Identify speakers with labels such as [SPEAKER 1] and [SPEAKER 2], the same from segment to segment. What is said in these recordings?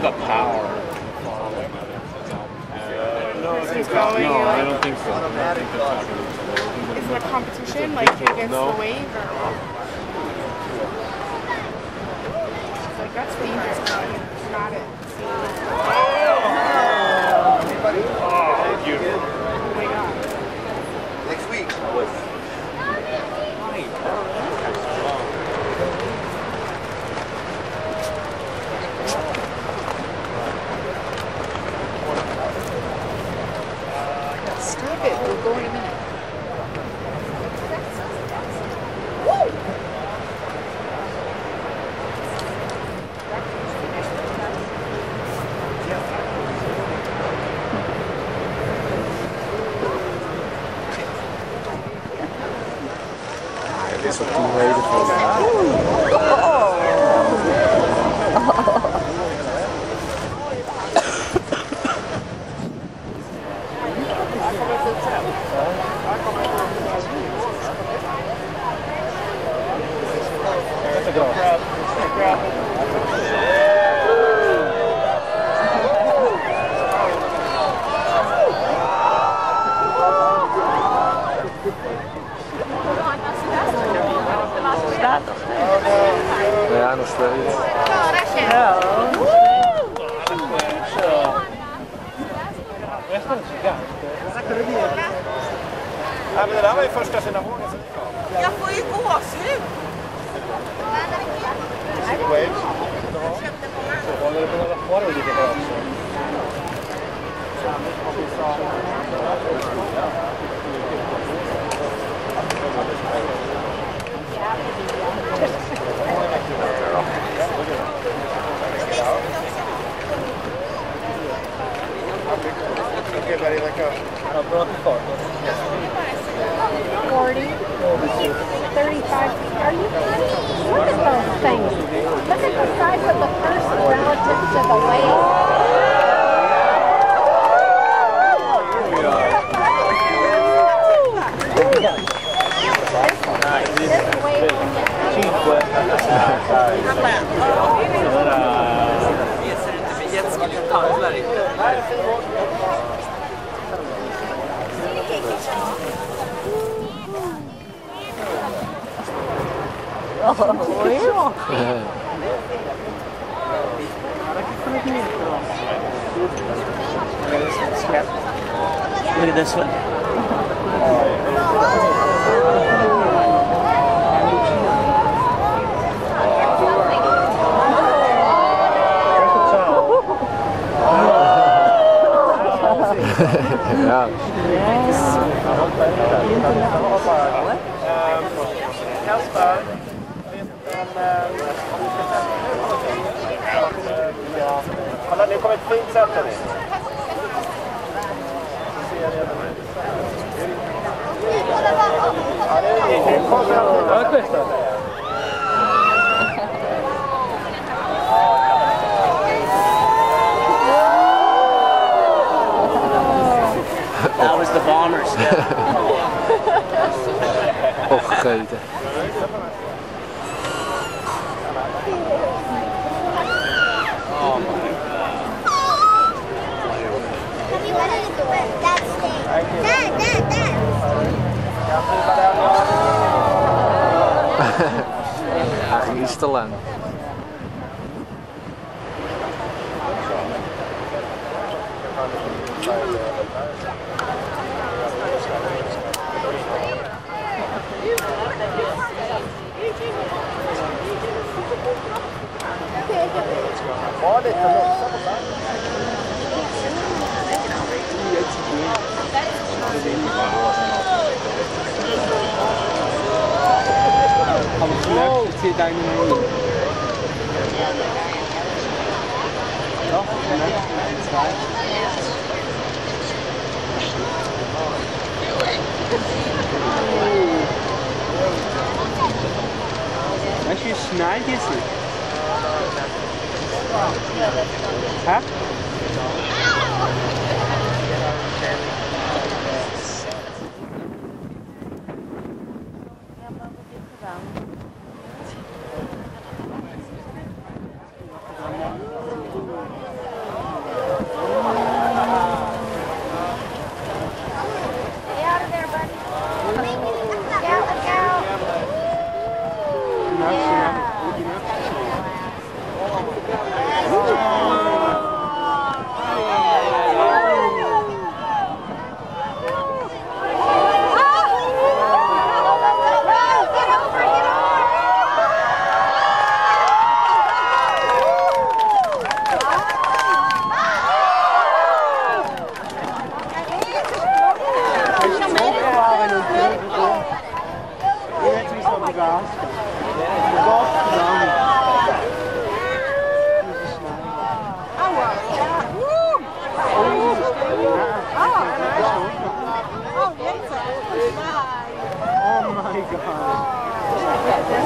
[SPEAKER 1] the power.
[SPEAKER 2] No, I don't think so.
[SPEAKER 3] Is it a competition, like who gets the wave, or what? Like, that's dangerous, man. Got it.
[SPEAKER 1] Beautiful.
[SPEAKER 3] Oh my god.
[SPEAKER 4] Next week.
[SPEAKER 3] Stop it, we'll go in a minute.
[SPEAKER 2] This would be beautiful. Ja, nog steeds.
[SPEAKER 4] Ja, men det där var ju första synagogan som vi kom.
[SPEAKER 5] Jag får ju gåshud!
[SPEAKER 4] Waves.
[SPEAKER 1] Så håller det på några kvar lite här också.
[SPEAKER 4] Okay, buddy, let go.
[SPEAKER 6] 40, 35. Are you kidding? Look at those things. Look at the size of the person relative to the wave. This wave
[SPEAKER 7] Look at this one.
[SPEAKER 2] Ja.
[SPEAKER 4] Kolla, nu kommer ett fint sätt här.
[SPEAKER 7] That was the bomber step.
[SPEAKER 2] Opgegeten.
[SPEAKER 7] Oh my
[SPEAKER 2] Hij ging iets te lang.
[SPEAKER 7] till Dynamo. Doch, weißt du, wie schnell die sind? Hä?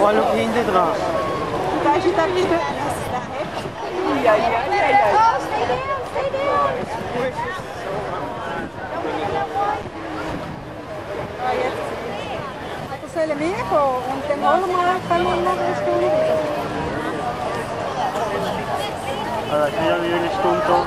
[SPEAKER 7] Oh, schau hinten dran.
[SPEAKER 5] Da ist der wieder. Ja.
[SPEAKER 6] Oh, stay down, stay down.
[SPEAKER 5] Also sollen wir gehen und dann holen wir noch eine Stunde.
[SPEAKER 7] Also, ich bin ja wieder eine Stunde da.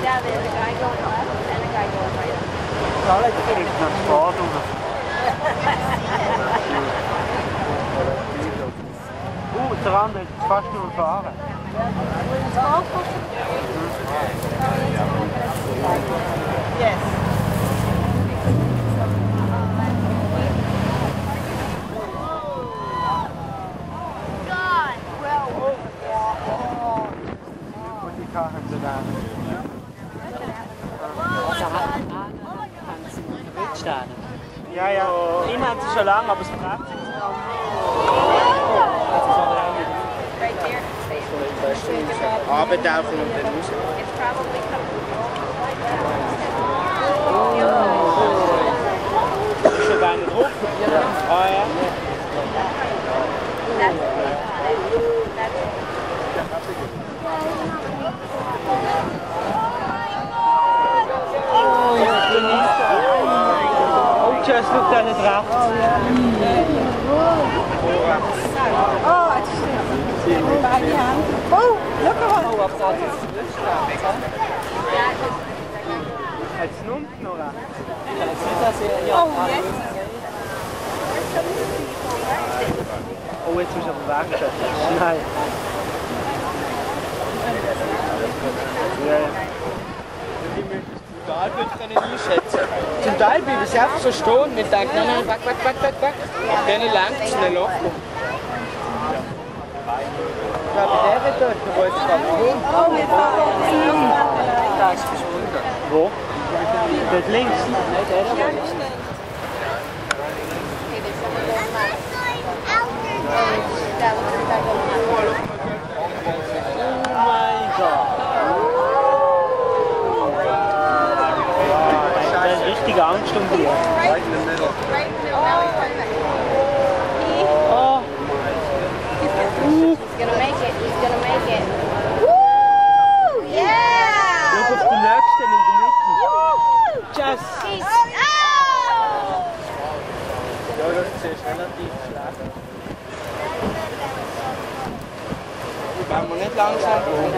[SPEAKER 6] Down there, the guy going left and the guy going right.
[SPEAKER 7] Der andere hat fast nur gefahren.
[SPEAKER 5] Yes.
[SPEAKER 7] Die Karren sind da. Ja, ja. Ihn hat sie schon lange, aber es braucht sich.
[SPEAKER 6] Right there.
[SPEAKER 4] Abentauchen und dann raus.
[SPEAKER 6] It's probably coming.
[SPEAKER 7] Ist schon einer drauf? Ah ja. Oh, just look at it draft.
[SPEAKER 5] Oh, it's by the hand. Oh, look at it.
[SPEAKER 7] Jetzt nimmt noch recht.
[SPEAKER 5] Oh, yes.
[SPEAKER 7] Oh, jetzt muss ich aber wegsetzen. Nein. Ja, ja.
[SPEAKER 1] Total würde ich nicht einschätzen. Zum Teil bleiben sie einfach so stehen und wir denken, nein, weg. Auf denen lenkt es schnell ab.
[SPEAKER 7] Ja, bei der wird dort, wo jetzt gerade
[SPEAKER 5] Oh, wir fahren
[SPEAKER 1] Da ist verschwunden.
[SPEAKER 7] Wo? Dort links? Nein, der da. Oh mein Gott. Das ist richtig Angst um dich. Oh.
[SPEAKER 6] He's gonna make it. He's gonna make it. Woo! Yeah!
[SPEAKER 7] Schau auf den nächsten in der Mitte. Just.
[SPEAKER 1] Ja, das ist relativ schlecht. Wenn wir nicht langsam gehen.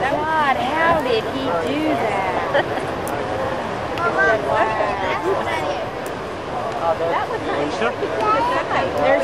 [SPEAKER 6] God, how did he do that? That was nice. There's